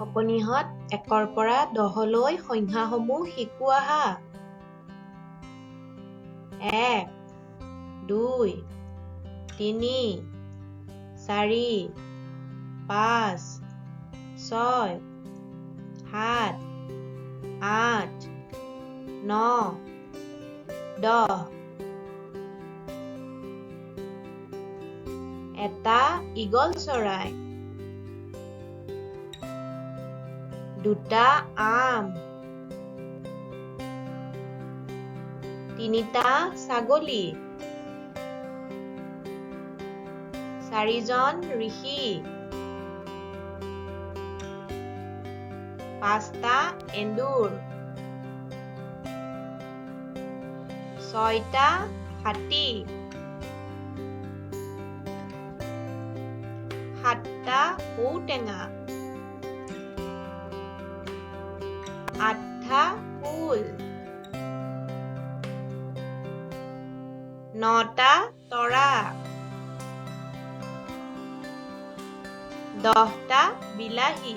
অকণিহঁত 1ৰ পৰা 10লৈ সংখ্যাসমূহ শিকো আহা। 1 2 3 4 5 6 7 8 9 10 এটা ঈগল চৰাই, 2টা আম, 3টা ছাগলী, 4জন ঋষি, 5টা এন্দুৰ, 6টা হাতী, 7টা ঔটেঙা, 8টা ফুল, 9টা তৰা, 10টা বিলাহী।